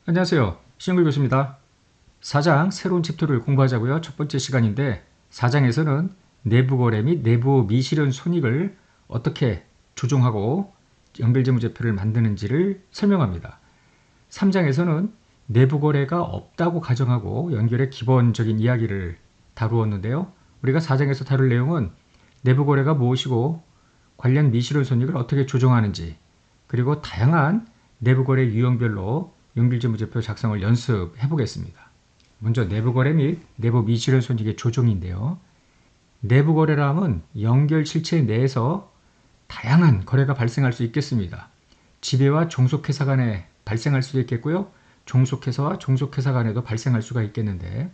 안녕하세요. 시영글 교수입니다. 4장 새로운 챕터를 공부하자고요. 첫 번째 시간인데 4장에서는 내부 거래 및 내부 미실현 손익을 어떻게 조정하고 연결재무제표를 만드는지를 설명합니다. 3장에서는 내부 거래가 없다고 가정하고 연결의 기본적인 이야기를 다루었는데요. 우리가 4장에서 다룰 내용은 내부 거래가 무엇이고 관련 미실현 손익을 어떻게 조정하는지, 그리고 다양한 내부 거래 유형별로 연결재무제표 작성을 연습해 보겠습니다. 먼저 내부 거래 및 내부 미실현 손익의 조정인데요. 내부 거래라 함은 연결 실체 내에서 다양한 거래가 발생할 수 있겠습니다. 지배와 종속회사 간에 발생할 수도 있겠고요. 종속회사와 종속회사 간에도 발생할 수가 있겠는데,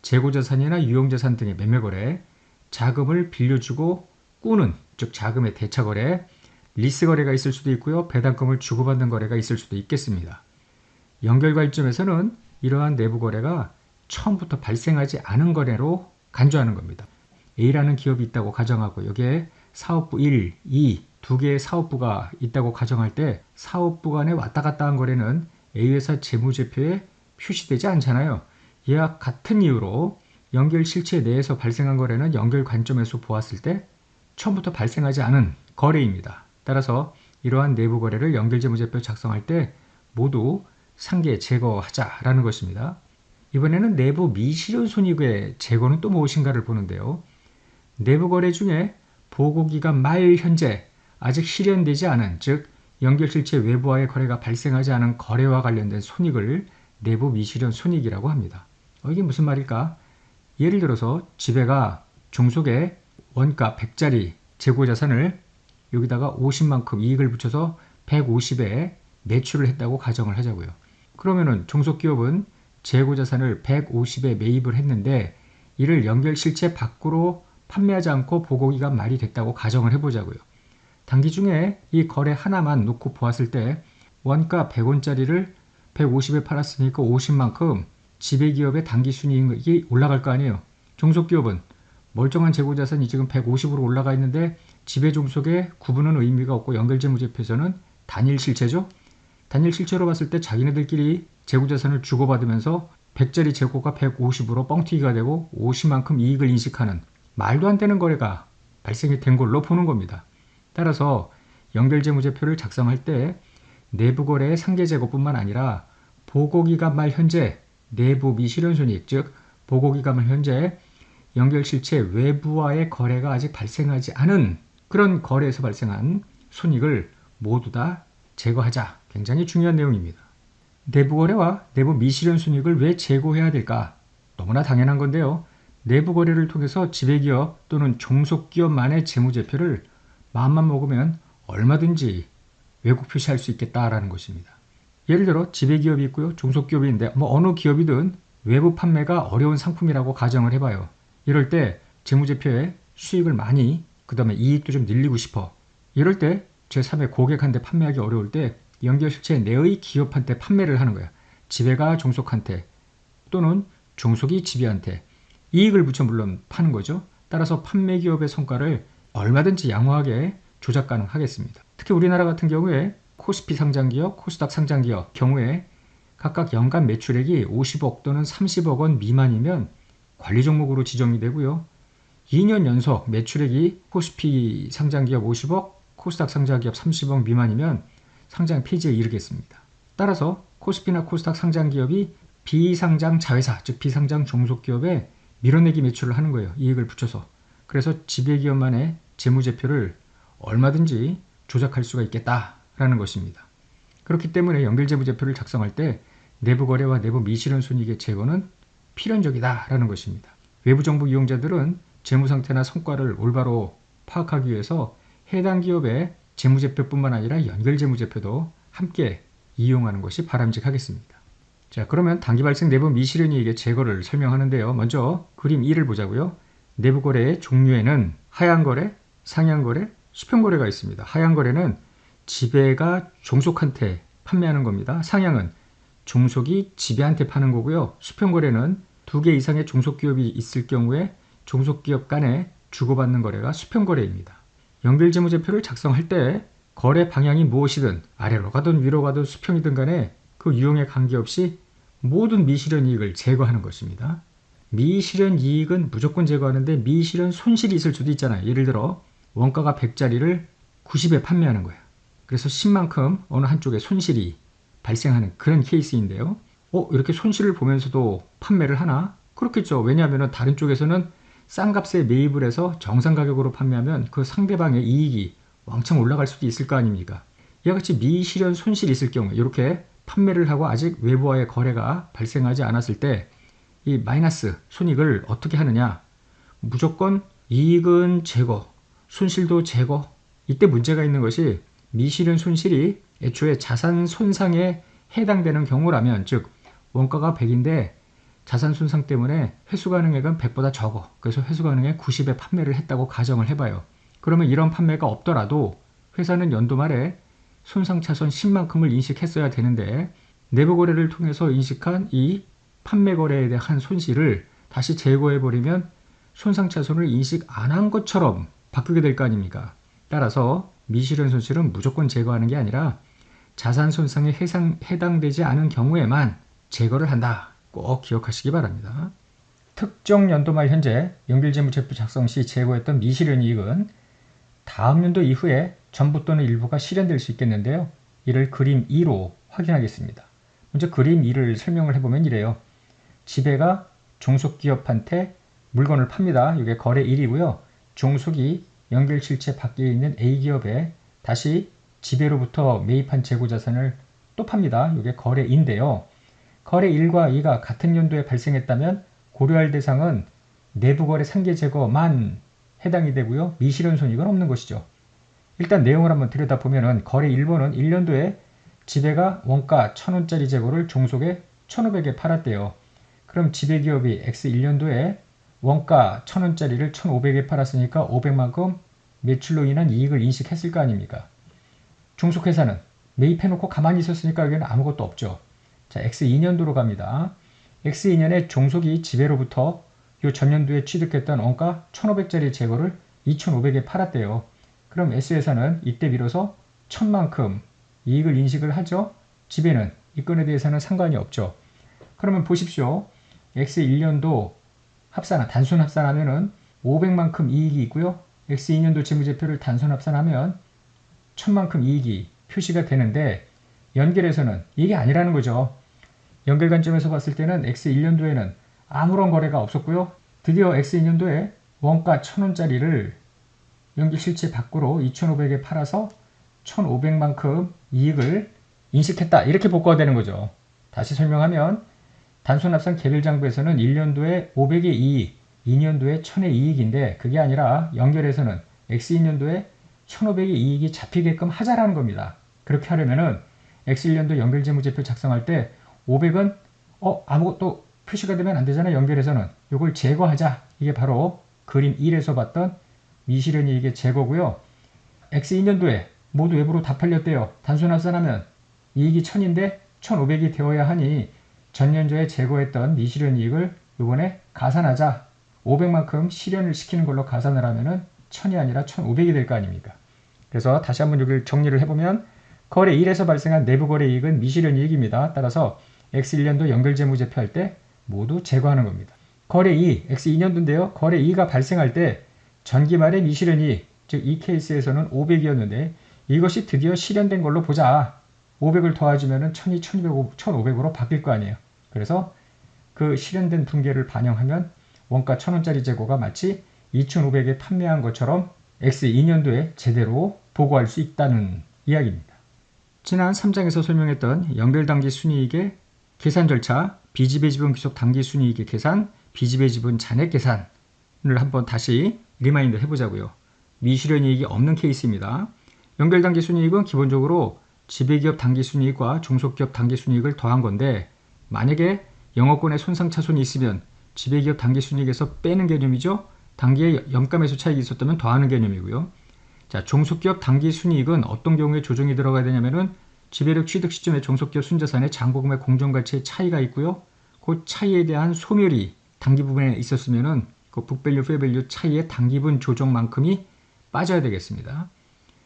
재고자산이나 유형자산 등의 매매거래, 자금을 빌려주고 꾸는, 즉 자금의 대차거래, 리스거래가 있을 수도 있고요. 배당금을 주고받는 거래가 있을 수도 있겠습니다. 연결관점에서는 이러한 내부 거래가 처음부터 발생하지 않은 거래로 간주하는 겁니다. A라는 기업이 있다고 가정하고 여기에 사업부 1, 2, 두 개의 사업부가 있다고 가정할 때 사업부 간에 왔다 갔다 한 거래는 A회사 재무제표에 표시되지 않잖아요. 이와 같은 이유로 연결 실체 내에서 발생한 거래는 연결 관점에서 보았을 때 처음부터 발생하지 않은 거래입니다. 따라서 이러한 내부 거래를 연결재무제표 작성할 때 모두 상계 제거하자라는 것입니다. 이번에는 내부 미실현 손익의 제거는 또 무엇인가를 보는데요. 내부 거래 중에 보고기간 말 현재 아직 실현되지 않은, 즉 연결실체 외부와의 거래가 발생하지 않은 거래와 관련된 손익을 내부 미실현 손익이라고 합니다. 이게 무슨 말일까? 예를 들어서 지배가 종속에 원가 100짜리 재고자산을 여기다가 50만큼 이익을 붙여서 150에 매출을 했다고 가정을 하자고요. 그러면은 종속기업은 재고자산을 150에 매입을 했는데 이를 연결실체 밖으로 판매하지 않고 보고기간 말이 됐다고 가정을 해보자고요. 단기 중에 이 거래 하나만 놓고 보았을 때 원가 100원짜리를 150에 팔았으니까 50만큼 지배기업의 단기 순이익이 올라갈 거 아니에요. 종속기업은 멀쩡한 재고자산이 지금 150으로 올라가 있는데 지배종속에 구분은 의미가 없고 연결재무제표에서는 단일실체죠. 단일실체로 봤을 때 자기네들끼리 재고자산을 주고받으면서 100짜리 재고가 150으로 뻥튀기가 되고 50만큼 이익을 인식하는 말도 안 되는 거래가 발생이 된 걸로 보는 겁니다. 따라서 연결재무제표를 작성할 때 내부 거래의 상계재고뿐만 아니라 보고기간 말 현재 내부 미실현손익, 즉 보고기간 말 현재 연결실체 외부와의 거래가 아직 발생하지 않은 그런 거래에서 발생한 손익을 모두 다 제거하자. 굉장히 중요한 내용입니다. 내부 거래와 내부 미실현 손익을 왜 제거해야 될까? 너무나 당연한 건데요. 내부 거래를 통해서 지배기업 또는 종속기업만의 재무제표를 마음만 먹으면 얼마든지 왜곡 표시할 수 있겠다라는 것입니다. 예를 들어 지배기업이 있고요. 종속기업이 있는데 어느 기업이든 외부 판매가 어려운 상품이라고 가정을 해봐요. 이럴 때 재무제표에 수익을 많이, 그 다음에 이익도 좀 늘리고 싶어. 이럴 때 제3의 고객한테 판매하기 어려울 때 연결실체 내의 기업한테 판매를 하는 거야. 지배가 종속한테 또는 종속이 지배한테 이익을 붙여 물론 파는 거죠. 따라서 판매기업의 성과를 얼마든지 양호하게 조작 가능하겠습니다. 특히 우리나라 같은 경우에 코스피 상장기업, 코스닥 상장기업 경우에 각각 연간 매출액이 50억 또는 30억 원 미만이면 관리 종목으로 지정이 되고요. 2년 연속 매출액이 코스피 상장기업 50억, 코스닥 상장기업 30억 미만이면 상장 폐지에 이르겠습니다. 따라서 코스피나 코스닥 상장기업이 비상장 자회사, 즉 비상장 종속기업에 밀어내기 매출을 하는 거예요. 이익을 붙여서. 그래서 지배기업만의 재무제표를 얼마든지 조작할 수가 있겠다라는 것입니다. 그렇기 때문에 연결재무제표를 작성할 때 내부 거래와 내부 미실현 손익의 제거는 필연적이다라는 것입니다. 외부 정보 이용자들은 재무상태나 성과를 올바로 파악하기 위해서 해당 기업의 재무제표뿐만 아니라 연결재무제표도 함께 이용하는 것이 바람직하겠습니다. 자, 그러면 단기 발생 내부 미실현 이익의 제거를 설명하는데요. 먼저 그림 1을 보자고요. 내부 거래의 종류에는 하향 거래, 상향 거래, 수평 거래가 있습니다. 하향 거래는 지배가 종속한테 판매하는 겁니다. 상향은 종속이 지배한테 파는 거고요. 수평 거래는 두 개 이상의 종속기업이 있을 경우에 종속기업 간에 주고받는 거래가 수평 거래입니다. 연결재무제표를 작성할 때 거래 방향이 무엇이든 아래로 가든 위로 가든 수평이든 간에 그 유형에 관계없이 모든 미실현 이익을 제거하는 것입니다. 미실현 이익은 무조건 제거하는데 미실현 손실이 있을 수도 있잖아요. 예를 들어 원가가 100짜리를 90에 판매하는 거예요. 그래서 10만큼 어느 한쪽에 손실이 발생하는 그런 케이스인데요. 이렇게 손실을 보면서도 판매를 하나? 그렇겠죠. 왜냐하면 다른 쪽에서는 싼 값에 매입을 해서 정상 가격으로 판매하면 그 상대방의 이익이 왕창 올라갈 수도 있을 거 아닙니까? 이와 같이 미실현 손실이 있을 경우에 이렇게 판매를 하고 아직 외부와의 거래가 발생하지 않았을 때 이 마이너스 손익을 어떻게 하느냐? 무조건 이익은 제거, 손실도 제거. 이때 문제가 있는 것이 미실현 손실이 애초에 자산 손상에 해당되는 경우라면, 즉 원가가 100인데 자산 손상 때문에 회수가능액은 100보다 적어. 그래서 회수가능액 90에 판매를 했다고 가정을 해봐요. 그러면 이런 판매가 없더라도 회사는 연도 말에 손상차손 10만큼을 인식했어야 되는데 내부 거래를 통해서 인식한 이 판매 거래에 대한 손실을 다시 제거해버리면 손상차손을 인식 안 한 것처럼 바꾸게 될 거 아닙니까? 따라서 미실현 손실은 무조건 제거하는 게 아니라 자산 손상에 해당되지 않은 경우에만 제거를 한다. 꼭 기억하시기 바랍니다. 특정 연도 말 현재 연결재무제표 작성 시 제거했던 미실현 이익은 다음 연도 이후에 전부 또는 일부가 실현될 수 있겠는데요. 이를 그림 2로 확인하겠습니다. 먼저 그림 2를 설명을 해보면 이래요. 지배가 종속기업한테 물건을 팝니다. 이게 거래 1이고요. 종속이 연결실체 밖에 있는 A기업에 다시 지배로부터 매입한 재고자산을 또 팝니다. 이게 거래 2인데요. 거래 1과 2가 같은 연도에 발생했다면 고려할 대상은 내부거래 상계제거만 해당이 되고요. 미실현 손익은 없는 것이죠. 일단 내용을 한번 들여다보면 거래 1번은 1년도에 지배가 원가 1000원짜리 재고를 종속에 1500에 팔았대요. 그럼 지배기업이 X1년도에 원가 1000원짜리를 1500에 팔았으니까 500만큼 매출로 인한 이익을 인식했을 거 아닙니까? 종속회사는 매입해놓고 가만히 있었으니까 여기는 아무것도 없죠. 자, X2년도로 갑니다. X2년에 종속이 지배로부터 요 전년도에 취득했던 원가 1500짜리 재고를 2500에 팔았대요. 그럼 S회사는 이때 비로소 1000만큼 이익을 인식을 하죠. 지배는 이 건에 대해서는 상관이 없죠. 그러면 보십시오. X1년도 단순 합산하면은 500만큼 이익이 있고요. X2년도 재무제표를 단순 합산하면 1000만큼 이익이 표시가 되는데 연결에서는 이게 아니라는 거죠. 연결 관점에서 봤을 때는 X1년도에는 아무런 거래가 없었고요. 드디어 X2년도에 원가 1000원짜리를 연결 실체 밖으로 2500에 팔아서 1500만큼 이익을 인식했다. 이렇게 복구가 되는 거죠. 다시 설명하면 단순합산 개별장부에서는 1년도에 500의 이익, 2년도에 1000의 이익인데 그게 아니라 연결에서는 X2년도에 1500의 이익이 잡히게끔 하자라는 겁니다. 그렇게 하려면은 X1년도 연결재무제표 작성할 때 500은 아무것도 표시가 되면 안 되잖아요. 연결에서는 이걸 제거하자. 이게 바로 그림 1에서 봤던 미실현 이익의 제거고요. X2년도에 모두 외부로 다 팔렸대요. 단순합산하면 이익이 1000인데 1500이 되어야 하니 전년도에 제거했던 미실현 이익을 이번에 가산하자. 500만큼 실현을 시키는 걸로 가산을 하면은 1000이 아니라 1500이 될 거 아닙니까? 그래서 다시 한번 여기를 정리를 해보면 거래 1에서 발생한 내부거래 이익은 미실현 이익입니다. 따라서 X1년도 연결재무제표 할 때 모두 제거하는 겁니다. 거래 2, X2년도인데요. 거래 2가 발생할 때 전기 말의 미실현 이익, 즉 이 케이스에서는 500이었는데 이것이 드디어 실현된 걸로 보자. 500을 더해주면 1000이 1500으로 바뀔 거 아니에요. 그래서 그 실현된 분계를 반영하면 원가 1000원짜리 재고가 마치 2500에 판매한 것처럼 X2년도에 제대로 보고할 수 있다는 이야기입니다. 지난 3장에서 설명했던 연결당기 순이익의 계산 절차, 비지배 지분 귀속 당기 순이익의 계산, 비지배 지분 잔액 계산을 한번 다시 리마인드 해보자고요. 미실현 이익이 없는 케이스입니다. 연결당기 순이익은 기본적으로 지배기업 당기순이익과 종속기업 당기순이익을 더한 건데 만약에 영업권의 손상차손이 있으면 지배기업 당기순이익에서 빼는 개념이죠. 당기의 염가매수 차익이 있었다면 더하는 개념이고요. 자, 종속기업 당기순이익은 어떤 경우에 조정이 들어가야 되냐면은 지배력 취득 시점에 종속기업 순자산의 잔고금액 공정가치의 차이가 있고요. 그 차이에 대한 소멸이 당기 부분에 있었으면은 그 북밸류, 페어밸류 차이의 당기분 조정만큼이 빠져야 되겠습니다.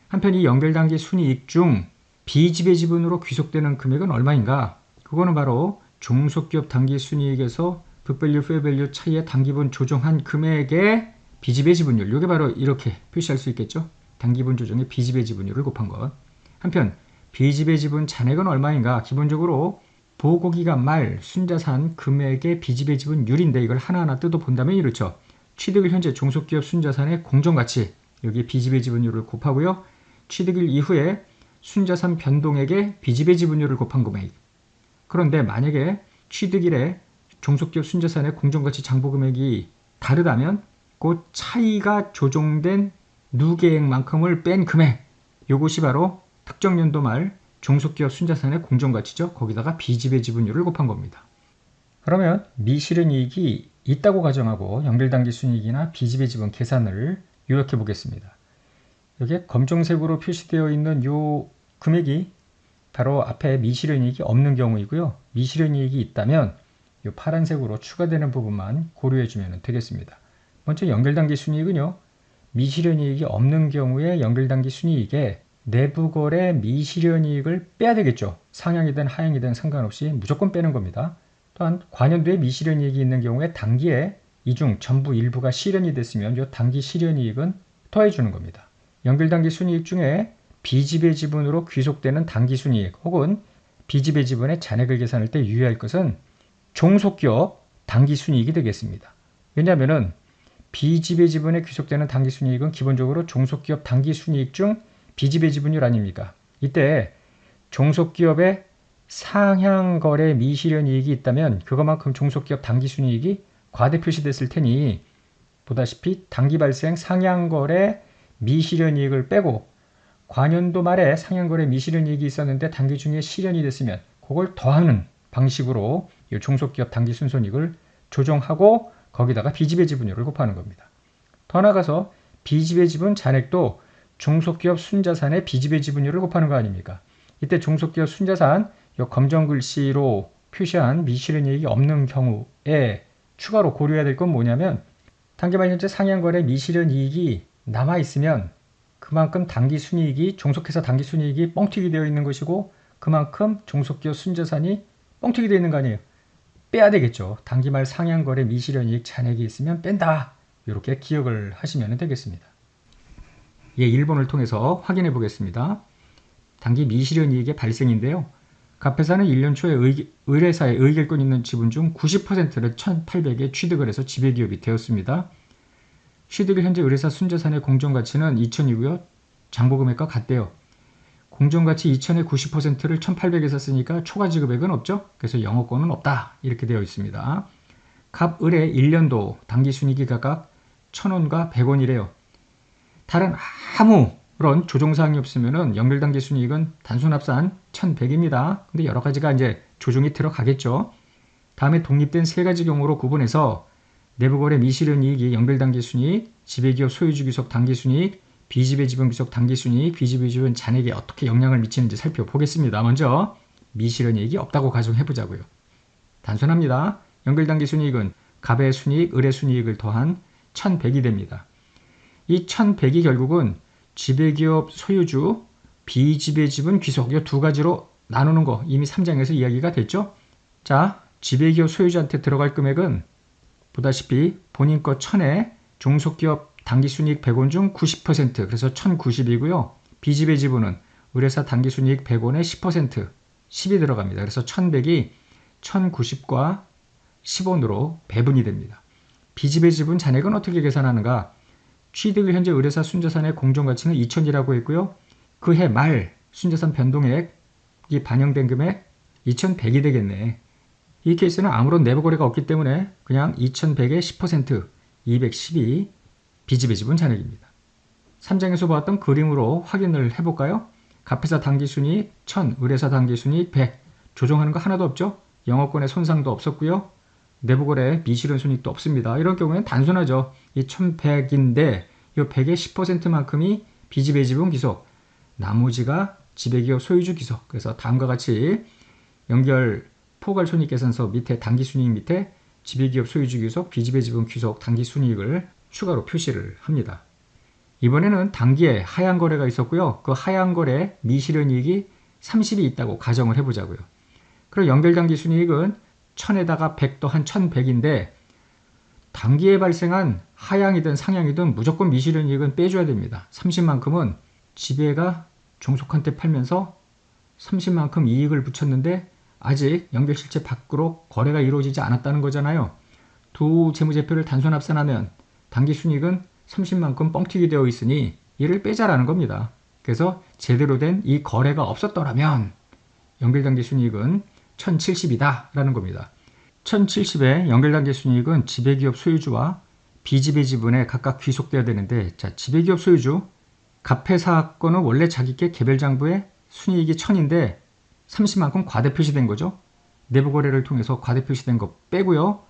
한편 이 연결당기 순이익 중 비지배 지분으로 귀속되는 금액은 얼마인가? 그거는 바로 종속기업 당기순이익에서 북밸류, 페어밸류 차이의 단기분 조정한 금액의 비지배 지분율. 이게 바로 이렇게 표시할 수 있겠죠. 단기분 조정의 비지배 지분율을 곱한 것. 한편 비지배 지분 잔액은 얼마인가? 기본적으로 보고기간 말 순자산 금액의 비지배 지분율인데 이걸 하나하나 뜯어본다면 이렇죠. 취득일 현재 종속기업 순자산의 공정가치, 여기 비지배 지분율을 곱하고요. 취득일 이후에 순자산 변동액의 비지배 지분율을 곱한 금액. 그런데 만약에 취득일에 종속기업 순자산의 공정가치 장부금액이 다르다면 그 차이가 조정된 누계액만큼을 뺀 금액, 이것이 바로 특정 연도 말 종속기업 순자산의 공정가치죠. 거기다가 비지배 지분율을 곱한 겁니다. 그러면 미실현이익이 있다고 가정하고 연결당기순이익이나 비지배 지분 계산을 요약해 보겠습니다. 여기에 검정색으로 표시되어 있는 이 금액이 바로 앞에 미실현이익이 없는 경우이고요. 미실현이익이 있다면 이 파란색으로 추가되는 부분만 고려해 주면 되겠습니다. 먼저 연결당기순이익은요. 미실현이익이 없는 경우에 연결당기순이익에 내부거래 미실현이익을 빼야 되겠죠. 상향이든 하향이든 상관없이 무조건 빼는 겁니다. 또한 관연도에 미실현이익이 있는 경우에 단기에 이 중 전부 일부가 실현이 됐으면 이 단기 실현이익은 더해주는 겁니다. 연결단기 순이익 중에 비지배 지분으로 귀속되는 단기 순이익 혹은 비지배 지분의 잔액을 계산할 때 유의할 것은 종속기업 단기 순이익이 되겠습니다. 왜냐하면 비지배 지분에 귀속되는 단기 순이익은 기본적으로 종속기업 단기 순이익 중 비지배 지분율 아닙니까? 이때 종속기업의 상향거래 미실현이익이 있다면 그것만큼 종속기업 단기순이익이 과대 표시됐을 테니 보다시피 단기 발생 상향거래 미실현이익을 빼고 관연도 말에 상향거래 미실현이익이 있었는데 단기 중에 실현이 됐으면 그걸 더하는 방식으로 이 종속기업 단기순손익을 조정하고 거기다가 비지배 지분율을 곱하는 겁니다. 더 나아가서 비지배 지분 잔액도 종속기업 순자산의 비지배 지분율을 곱하는 거 아닙니까? 이때 종속기업 순자산 이 검정 글씨로 표시한 미실현이익이 없는 경우에 추가로 고려해야 될 건 뭐냐면 단기말 현재 상향거래 미실현이익이 남아있으면 그만큼 단기순이익이 종속해서 단기순이익이 뻥튀기 되어 있는 것이고 그만큼 종속기업 순자산이 뻥튀기 되어 있는 거 아니에요. 빼야 되겠죠. 단기말 상향거래 미실현이익 잔액이 있으면 뺀다. 이렇게 기억을 하시면 되겠습니다. 예, 1번을 통해서 확인해 보겠습니다. 단기 미실현이익의 발생인데요. 갑회사는 1년 초에 의뢰사에 의결권 있는 지분 중 90%를 1,800에 취득을 해서 지배기업이 되었습니다. 취득일 현재 의뢰사 순자산의 공정가치는 2,000이고요. 장부금액과 같대요. 공정가치 2,000의 90%를 1,800에서 쓰니까 초과지급액은 없죠. 그래서 영업권은 없다. 이렇게 되어 있습니다. 갑, 의뢰 1년도 당기순이익이 각각 1,000원과 100원이래요. 다른 아무런 조정사항이 없으면 연결단기 순이익은 단순합산 1,100입니다. 근데 여러 가지가 이제 조정이 들어가겠죠. 다음에 독립된 세 가지 경우로 구분해서 내부거래 미실현이익이 연결단기 순이익, 지배기업 소유주 귀속 단기 순이익, 비지배 지분 귀속 단기 순이익, 비지배 지분 잔액에 어떻게 영향을 미치는지 살펴보겠습니다. 먼저 미실현이익이 없다고 가정해 보자고요. 단순합니다. 연결단기 순이익은 갑의 순이익, 의뢰 순이익을 더한 1,100이 됩니다. 이 1,100이 결국은 지배기업 소유주, 비지배 지분 귀속 이 두 가지로 나누는 거 이미 3장에서 이야기가 됐죠. 자, 지배기업 소유주한테 들어갈 금액은 보다시피 본인 거 1,000에 종속기업 당기순이익 100원 중 90% 그래서 1,090이고요. 비지배 지분은 의뢰사 당기순이익 100원에 10% 10이 들어갑니다. 그래서 1,100이 1,090과 10원으로 배분이 됩니다. 비지배 지분 잔액은 어떻게 계산하는가? 취득일 현재 의뢰사 순자산의 공정가치는 2,000이라고 했고요. 그 해 말 순자산 변동액이 반영된 금액 2,100이 되겠네. 이 케이스는 아무런 내부거래가 없기 때문에 그냥 2,100의 10% 212 비지배 지분 잔액입니다. 3장에서 보았던 그림으로 확인을 해볼까요? 갑회사 당기순이익 1,000, 의뢰사 당기순이익 100 조정하는 거 하나도 없죠? 영업권의 손상도 없었고요. 내부거래 미실현 손익도 없습니다. 이런 경우에는 단순하죠. 이 1,100인데 이 100의 10%만큼이 비지배 지분 귀속, 나머지가 지배기업 소유주 귀속. 그래서 다음과 같이 연결 포괄손익계산서 밑에 당기순이익 밑에 지배기업 소유주 귀속, 비지배 지분 귀속 당기순이익을 추가로 표시를 합니다. 이번에는 단기에 하향거래가 있었고요. 그 하향거래 미실현이익이 30이 있다고 가정을 해보자고요. 그럼 연결당기순이익은 1000에다가 100 더한 1100인데 단기에 발생한 하향이든 상향이든 무조건 미실현이익은 빼줘야 됩니다. 30만큼은 지배가 종속한테 팔면서 30만큼 이익을 붙였는데 아직 연결실체 밖으로 거래가 이루어지지 않았다는 거잖아요. 두 재무제표를 단순 합산하면 당기순이익은 30만큼 뻥튀기 되어 있으니 얘를 빼자라는 겁니다. 그래서 제대로 된 이 거래가 없었더라면 연결당기순이익은 1070이다 라는 겁니다. 1070의 연결당기순이익은 지배기업 소유주와 비지배 지분에 각각 귀속돼야 되는데, 자, 지배기업 소유주 갑회사건은 원래 자기께 개별장부에 순이익이 1000인데 30만큼 과대표시된 거죠. 내부거래를 통해서 과대표시된 거 빼고요.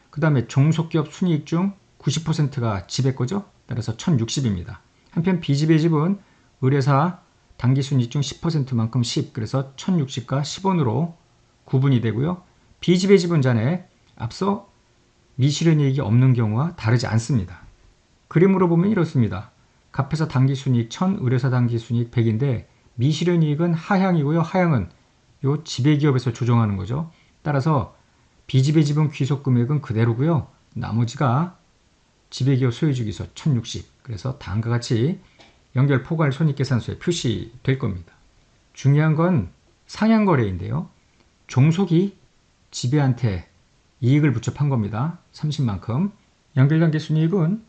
그 다음에 종속기업 순이익 중 90%가 지배 거죠. 따라서 1060입니다. 한편 비지배 지분 의뢰사 당기순이익 중 10%만큼 10, 그래서 1060과 10원으로 구분이 되고요. 비지배 지분 잔액 앞서 미실현이익이 없는 경우와 다르지 않습니다. 그림으로 보면 이렇습니다. 갑회사 당기순이익 1000, 의뢰사 당기순이익 100인데 미실현이익은 하향이고요. 하향은 요 지배기업에서 조정하는 거죠. 따라서 비지배 지분 귀속금액은 그대로고요. 나머지가 지배기업 소유주 기소 1060, 그래서 다음과 같이 연결 포괄 손익계산서에 표시될 겁니다. 중요한 건 상향거래인데요. 종속이 지배한테 이익을 붙여 판 겁니다. 30만큼. 연결당기순이익은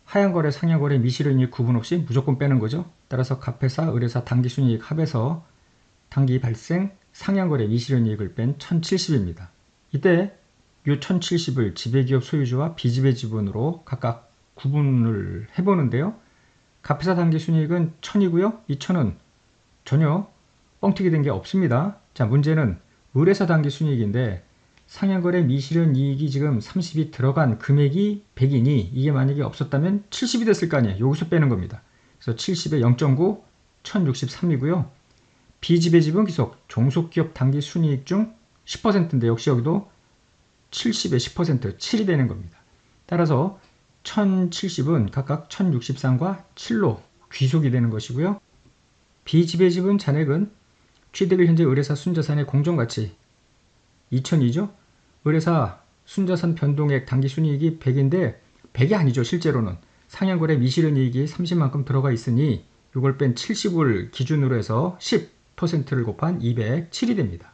하향거래, 상향거래, 미실현이익 구분 없이 무조건 빼는 거죠. 따라서 갑회사, 의뢰사 당기순이익 합해서 당기 발생 상향거래 미실현이익을 뺀 1070입니다. 이때 이 1070을 지배기업 소유주와 비지배 지분으로 각각 구분을 해보는데요. 갑회사 당기순이익은 1000이고요. 이 1000은 전혀 뻥튀기 된 게 없습니다. 자, 문제는 의뢰사 당기순이익인데 상향거래 미실현이익이 지금 30이 들어간 금액이 100이니 이게 만약에 없었다면 70이 됐을 거 아니에요. 여기서 빼는 겁니다. 그래서 70에 0.9, 1063이고요. 비지배 지분 귀속, 종속기업 당기순이익 중 10%인데 역시 여기도 70에 10%, 7이 되는 겁니다. 따라서 1070은 각각 1063과 7로 귀속이 되는 것이고요. 비지배 지분 잔액은 취득일 현재 의뢰사 순자산의 공정가치 2000이죠. 의뢰사 순자산 변동액 당기순이익이 100인데 100이 아니죠. 실제로는 상향거래 미실현이익이 30만큼 들어가 있으니 이걸 뺀 70을 기준으로 해서 10%를 곱한 207이 됩니다.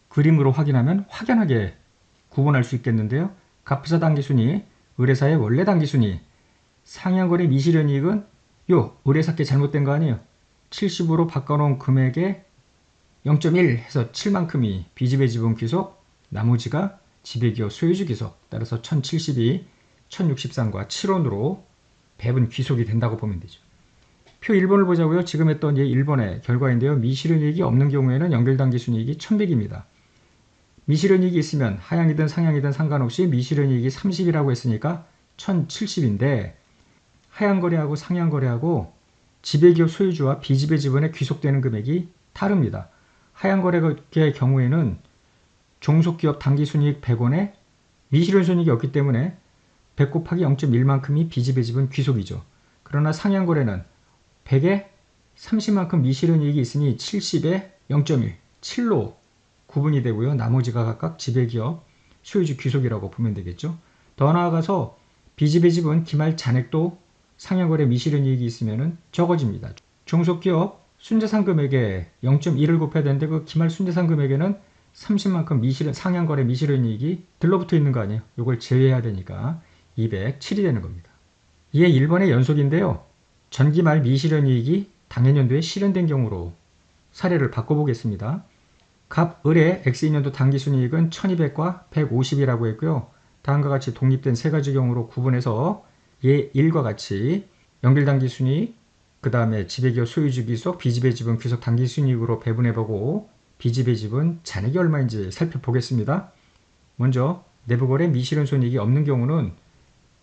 그림으로 확인하면 확연하게 구분할 수 있겠는데요. 갑회사 당기순이익, 의뢰사의 원래 당기순이익, 상향거래 미실현이익은 요 의뢰사께 잘못된 거 아니에요. 70으로 바꿔놓은 금액에 0.1 해서 7만큼이 비지배 지분 귀속, 나머지가 지배기업 소유주 귀속, 따라서 1070이 1063과 7원으로 배분 귀속이 된다고 보면 되죠. 표 1번을 보자고요. 지금 했던 1번의 결과인데요. 미실현이익이 없는 경우에는 연결당기순이익이 1100입니다. 미실현이익이 있으면 하향이든 상향이든 상관없이 미실현이익이 30이라고 했으니까 1070인데 하향거래하고 상향거래하고 지배기업 소유주와 비지배 지분에 귀속되는 금액이 다릅니다. 하향거래의 경우에는 종속기업 당기순이익 100원에 미실현손익이 없기 때문에 100 곱하기 0.1만큼이 비지배 지분 귀속이죠. 그러나 상향거래는 100에 30만큼 미실현이익이 있으니 70에 0.1, 7로 구분이 되고요. 나머지가 각각 지배기업 소유주 귀속이라고 보면 되겠죠. 더 나아가서 비지배 지분 기말 잔액도 상향거래 미실현이익이 있으면 적어집니다. 종속기업 순자산 금액에 0.1을 곱해야 되는데 그 기말 순자산 금액에는 30만큼 상향거래 미실현이익이 들러붙어 있는 거 아니에요. 이걸 제외해야 되니까 207이 되는 겁니다. 이에 1번의 연속인데요. 전기말 미실현이익이 당해년도에 실현된 경우로 사례를 바꿔보겠습니다. 갑, 을의 X인년도 당기순이익은 1200과 150이라고 했고요. 다음과 같이 독립된 세 가지 경우로 구분해서 예 1과 같이 연결당기순이익, 그 다음에 지배기업 소유주 귀속, 비지배 지분 귀속 당기순이익으로 배분해보고 비지배 지분 잔액이 얼마인지 살펴보겠습니다. 먼저 내부거래 미실현손익이 없는 경우는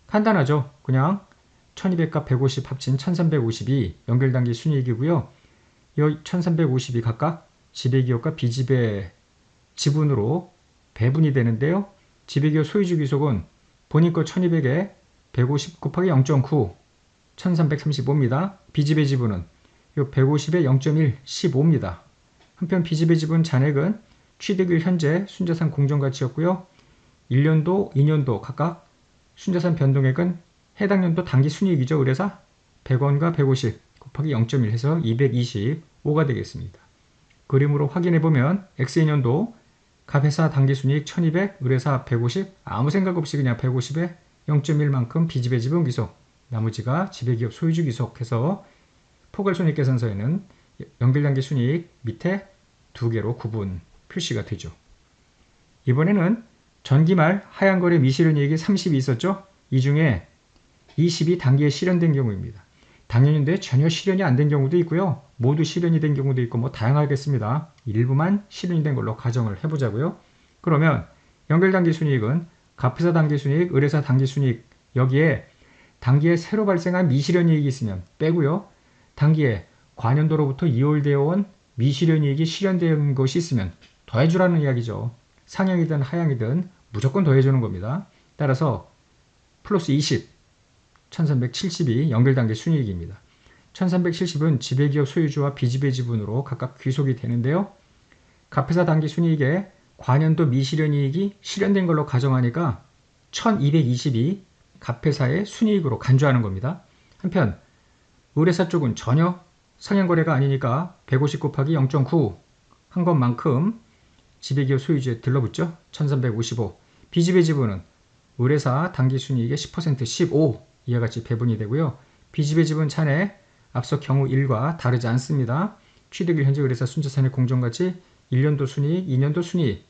간단하죠. 그냥 1200과 150 합친 1350이 연결당기 순이익이고요. 이 1350이 각각 지배기업과 비지배 지분으로 배분이 되는데요. 지배기업 소유주 귀속은 본인 거 1200에 150 곱하기 0.9 1335입니다. 비지배 지분은 이 150에 0.1 15입니다. 한편 빚집의 지분 잔액은 취득일 현재 순자산 공정가치였고요. 1년도, 2년도 각각 순자산 변동액은 해당 연도 당기 순이익이죠. 그래서 100원과 150 곱하기 0.1 해서 225가 되겠습니다. 그림으로 확인해보면 X2년도 갑회사 당기순이익 1200, 의뢰사 150, 아무 생각 없이 그냥 150에 0.1만큼 빚집의 지분 귀속, 나머지가 지배기업 소유주 귀속 해서 포괄손익계산서에는 연결당기 순이익 밑에 두 개로 구분 표시가 되죠. 이번에는 전기말 하향거래 미실현이익이 30이 있었죠. 이 중에 20이 단기에 실현된 경우입니다. 당연인데 전혀 실현이 안 된 경우도 있고요. 모두 실현이 된 경우도 있고 뭐 다양하겠습니다. 일부만 실현이 된 걸로 가정을 해보자고요. 그러면 연결당기 순이익은 갑회사 당기 순이익, 의뢰사 당기 순이익 여기에 단기에 새로 발생한 미실현이익이 있으면 빼고요. 단기에 관연도로부터 이월되어 온 미실현이익이 실현된 것이 있으면 더해주라는 이야기죠. 상향이든 하향이든 무조건 더해주는 겁니다. 따라서 플러스 20, 1370이 연결단계 순이익입니다. 1370은 지배기업 소유주와 비지배 지분으로 각각 귀속이 되는데요. 갑회사 단기 순이익에 관연도 미실현이익이 실현된 걸로 가정하니까 1220이 갑회사의 순이익으로 간주하는 겁니다. 한편 의뢰사 쪽은 전혀 상향거래가 아니니까 150 곱하기 0.9 한 것만큼 지배기업 소유주에 들러붙죠. 1355. 비지배 지분은 의뢰사 당기순이익의 10% 15 이와 같이 배분이 되고요. 비지배 지분 차내 앞서 경우 1과 다르지 않습니다. 취득일 현재 의뢰사 순자산의 공정가치 1년도 순이익, 2년도 순이익.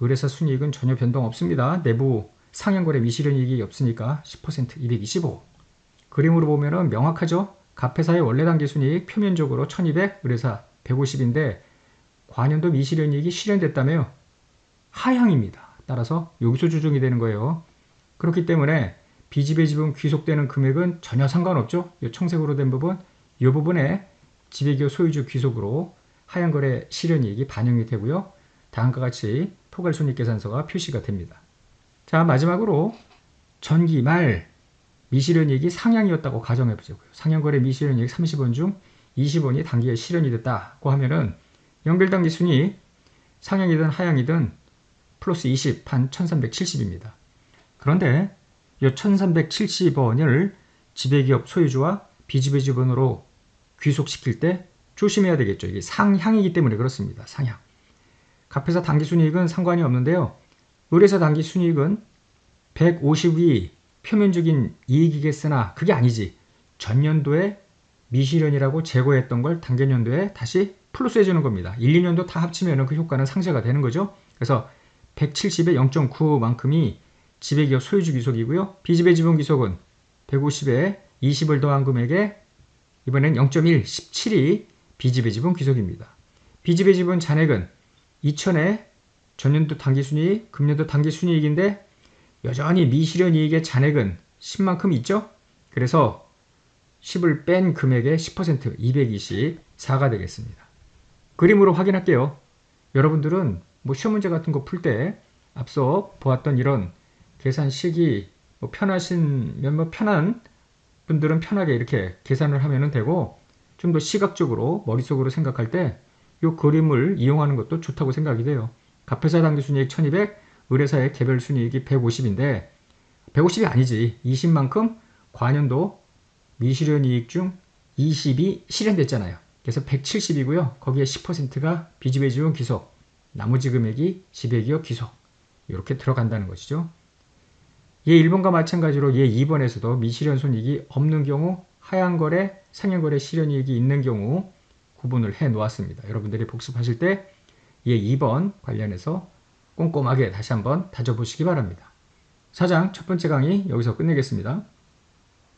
의뢰사 순이익은 전혀 변동 없습니다. 내부 상향거래 미실현이익이 없으니까 10% 225. 그림으로 보면 명확하죠. 갑회사의 원래 당기순이익 표면적으로 1200, 의뢰사 150인데 관연도 미실현이익이 실현됐다며 하향입니다. 따라서 여기서 조정이 되는 거예요. 그렇기 때문에 비지배 지분 귀속되는 금액은 전혀 상관없죠. 이 청색으로 된 부분, 이 부분에 지배기업 소유주 귀속으로 하향거래 실현이익이 반영이 되고요. 다음과 같이 포괄손익계산서가 표시가 됩니다. 자, 마지막으로 전기 말 미실현이익이 상향이었다고 가정해보자고요. 상향거래 미실현이익 30원 중 20원이 단기에 실현이 됐다고 하면은 연결당기 순이익 상향이든 하향이든 플러스 20, 한 1370입니다. 그런데 이 1370원을 지배기업 소유주와 비지배 지분으로 귀속시킬 때 조심해야 되겠죠. 이게 상향이기 때문에 그렇습니다. 상향. 갑회사 당기순이익은 상관이 없는데요. 의뢰사 당기순이익은 150이 표면적인 이익이겠으나 그게 아니지. 전년도에 미실현이라고 제고했던 걸 당겨년도에 다시 플러스 해주는 겁니다. 1, 2년도 다 합치면 그 효과는 상쇄가 되는 거죠. 그래서 170의 0.9만큼이 지배기업 소유주 귀속이고요. 비지배 지분 귀속은 150에 20을 더한 금액에 이번엔 0.1, 17이 비지배 지분 귀속입니다. 비지배 지분 잔액은 2000에 전년도 당기순이익, 금년도 당기순이익인데 여전히 미실현이익의 잔액은 10만큼 있죠. 그래서 10을 뺀 금액의 10% 224가 되겠습니다. 그림으로 확인할게요. 여러분들은 뭐 시험 문제 같은 거 풀 때 앞서 보았던 이런 계산식이 뭐 편하시면 뭐 편한 분들은 편하게 이렇게 계산을 하면 되고 좀 더 시각적으로 머릿속으로 생각할 때 이 그림을 이용하는 것도 좋다고 생각이 돼요. 갑회사 당기순이익 1200, 의뢰사의 개별 순이익이 150인데 150이 아니지. 20만큼 관연도 미실현이익 중 20이 실현됐잖아요. 그래서 170이고요. 거기에 10%가 비지배 지분 귀속, 나머지 금액이 지배기업 귀속 이렇게 들어간다는 것이죠. 얘 1번과 마찬가지로 얘 2번에서도 미실현 손익이 없는 경우 하향거래, 상향거래 실현이익이 있는 경우 구분을 해 놓았습니다. 여러분들이 복습하실 때 얘 2번 관련해서 꼼꼼하게 다시 한번 다져보시기 바랍니다. 4장 첫 번째 강의 여기서 끝내겠습니다.